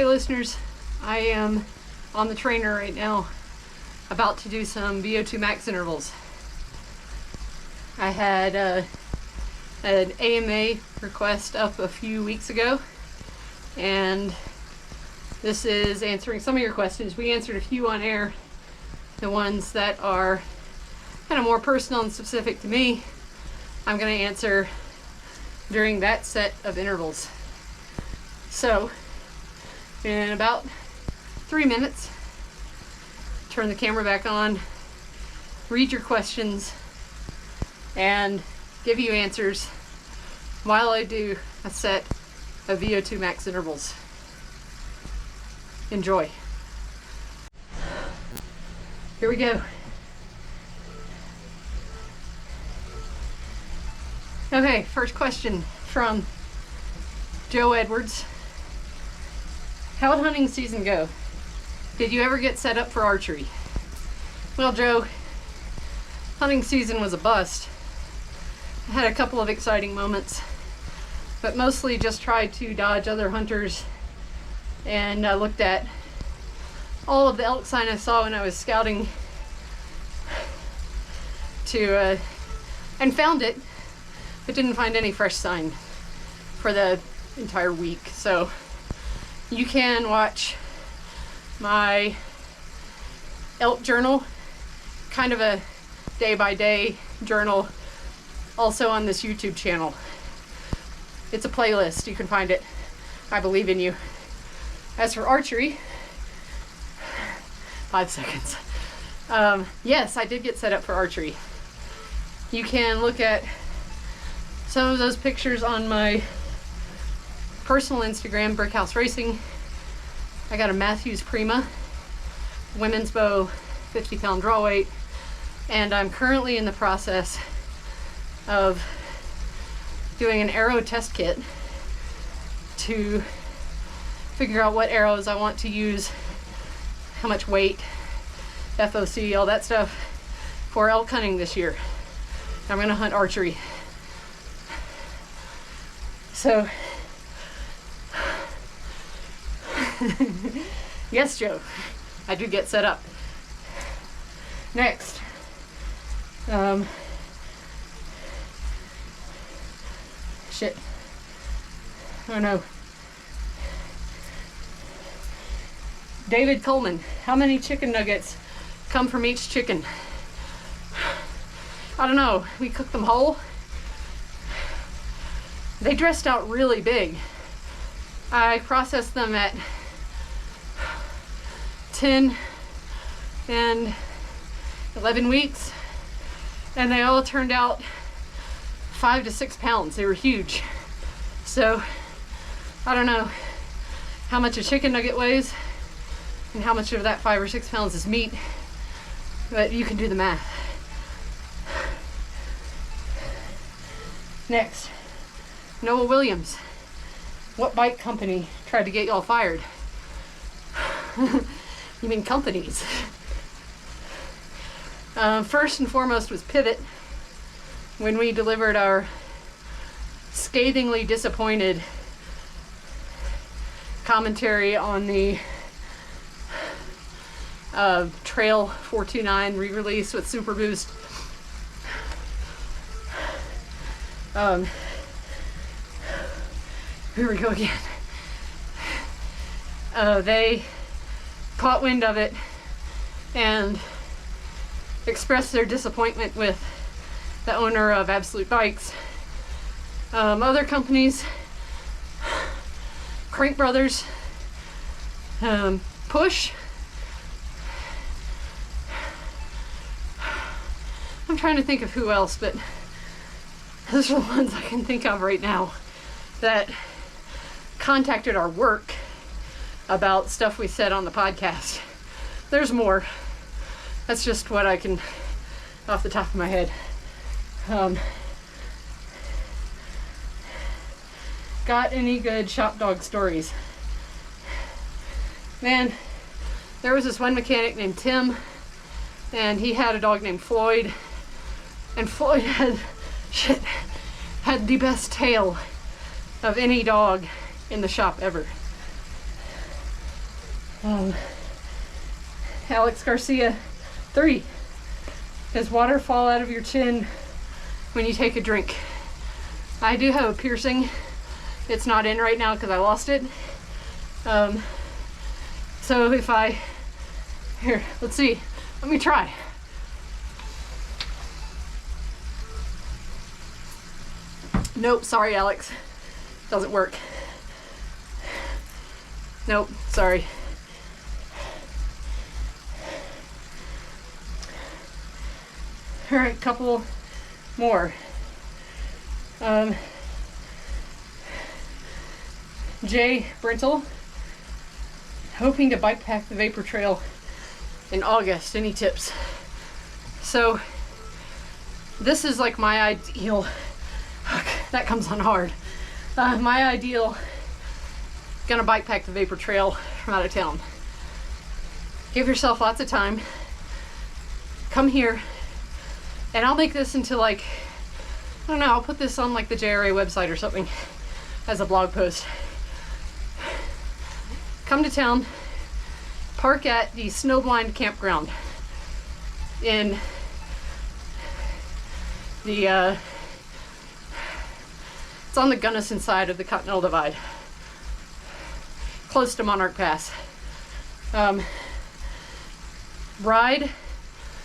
Hey listeners, I am on the trainer right now, about to do some VO2 max intervals. I had an AMA request up a few weeks ago, and this is answering some of your questions. We answered a few on air, the ones that are kind of more personal and specific to me. I'm going to answer during that set of intervals. So, in about 3 minutes, turn the camera back on, read your questions, and give you answers while I do a set of VO2 max intervals. Enjoy. Here we go. Okay, first question from Joe Edwards. How'd hunting season go? Did you ever get set up for archery? Well, Joe, hunting season was a bust. I had a couple of exciting moments, but mostly just tried to dodge other hunters, and I looked at all of the elk sign I saw when I was scouting and found it, but didn't find any fresh sign for the entire week. So you can watch my elk journal, kind of a day-by-day journal, also on this YouTube channel. It's a playlist. You can find it. I believe in you. As for archery, 5 seconds. Yes, I did get set up for archery. You can look at some of those pictures on my personal Instagram, Brickhouse Racing. I got a Matthews Prima, women's bow, 50-pound draw weight, and I'm currently in the process of doing an arrow test kit to figure out what arrows I want to use, how much weight, FOC, all that stuff for elk hunting this year. I'm going to hunt archery. So, yes, Joe, I do get set up. Next, shit, oh no. David Coleman, how many chicken nuggets come from each chicken? I don't know, we cook them whole. They dressed out really big. I processed them at 10 and 11 weeks, and they all turned out 5 to 6 pounds. They were huge. So I don't know how much a chicken nugget weighs and how much of that 5 or 6 pounds is meat, but you can do the math. Next, Noah Williams. What bike company tried to get y'all fired? You mean companies? First and foremost was Pivot, when we delivered our scathingly disappointed commentary on the Trail 429 re-release with Super Boost. Here we go again. They caught wind of it and expressed their disappointment with the owner of Absolute Bikes. Other companies, Crank Brothers, Push. I'm trying to think of who else, but those are the ones I can think of right now that contacted our work about stuff we said on the podcast. There's more. That's just what I can, off the top of my head. Got any good shop dog stories? Man, there was this one mechanic named Tim, and he had a dog named Floyd, and Floyd had the best tail of any dog in the shop ever. Alex Garcia 3. Does water fall out of your chin when you take a drink? I do have a piercing. It's not in right now because I lost it. So if I, here, let's see. Let me try. Nope, sorry, Alex. Doesn't work. Nope, sorry. All right, couple more. Jay Brentel, hoping to bike pack the Vapor Trail in August. Any tips? So this is like my ideal, that comes on hard. My ideal, gonna bike pack the Vapor Trail from out of town. Give yourself lots of time. Come here, and I'll make this into like, I don't know, I'll put this on like the JRA website or something as a blog post. Come to town, park at the Snowblind campground in the, it's on the Gunnison side of the Continental Divide, close to Monarch Pass. Ride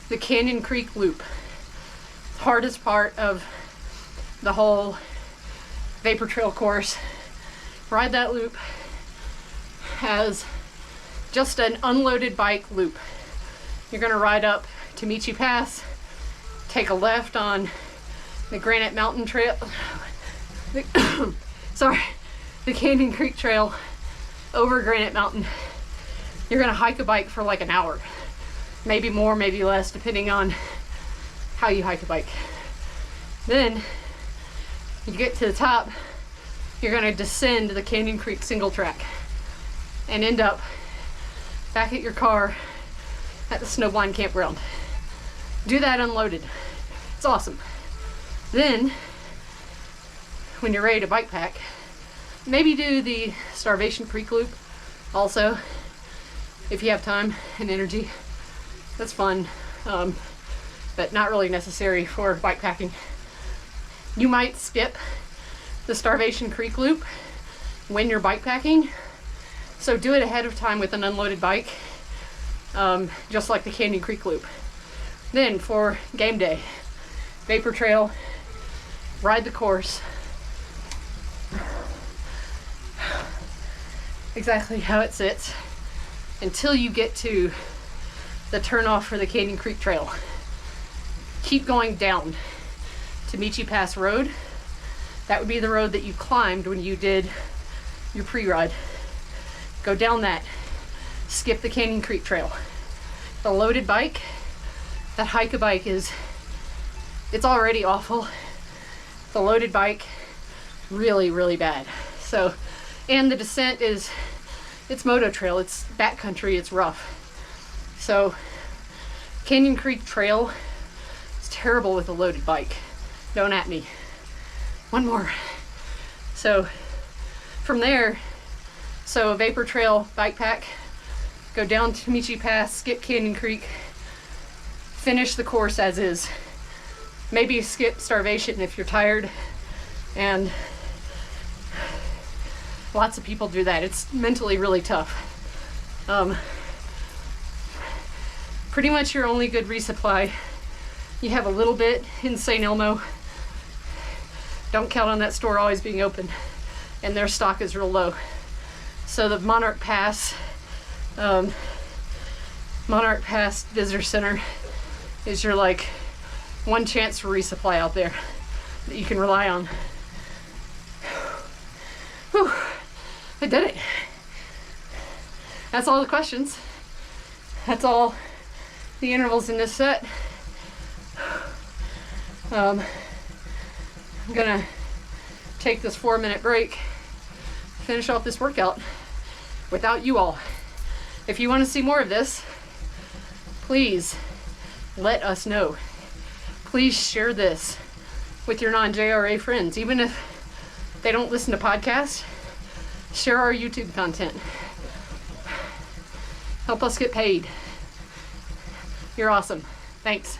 the Canyon Creek Loop. Hardest part of the whole Vapor Trail course. Ride that loop as just an unloaded bike loop. You're gonna ride up to Michi Pass, take a left on the Granite Mountain Trail, the Canyon Creek Trail over Granite Mountain. You're gonna hike a bike for like an hour, maybe more, maybe less, depending on how you hike a bike. Then you get to the top, you're gonna descend the Canyon Creek single track and end up back at your car at the Snowblind campground. Do that unloaded. It's awesome. Then, when you're ready to bike pack, maybe do the Starvation Creek Loop also, if you have time and energy. That's fun, but not really necessary for bike packing. You might skip the Starvation Creek Loop when you're bike packing, so do it ahead of time with an unloaded bike, just like the Canyon Creek Loop. Then for game day, Vapor Trail, ride the course exactly how it sits until you get to the turnoff for the Canyon Creek Trail. Keep going down to Michi Pass Road. That would be the road that you climbed when you did your pre-ride. Go down that, skip the Canyon Creek Trail. The loaded bike, that hike-a-bike it's already awful. The loaded bike, really, really bad. So, and the descent it's moto trail, it's backcountry, it's rough. So, Canyon Creek Trail is terrible with a loaded bike. Don't at me. One more. So, from there, so Vapor Trail bike pack, go down to Michi Pass, skip Canyon Creek, finish the course as is. Maybe skip Starvation if you're tired, and lots of people do that. It's mentally really tough. Pretty much your only good resupply. You have a little bit in St. Elmo. Don't count on that store always being open, and their stock is real low. So the Monarch Pass Visitor Center is your like one chance for resupply out there that you can rely on. Whew, I did it. That's all the questions. That's all the intervals in this set. I'm gonna take this 4-minute break, finish off this workout without you all. If you want to see more of this, please let us know. Please share this with your non-JRA friends. Even if they don't listen to podcasts, share our YouTube content. Help us get paid. You're awesome. Thanks.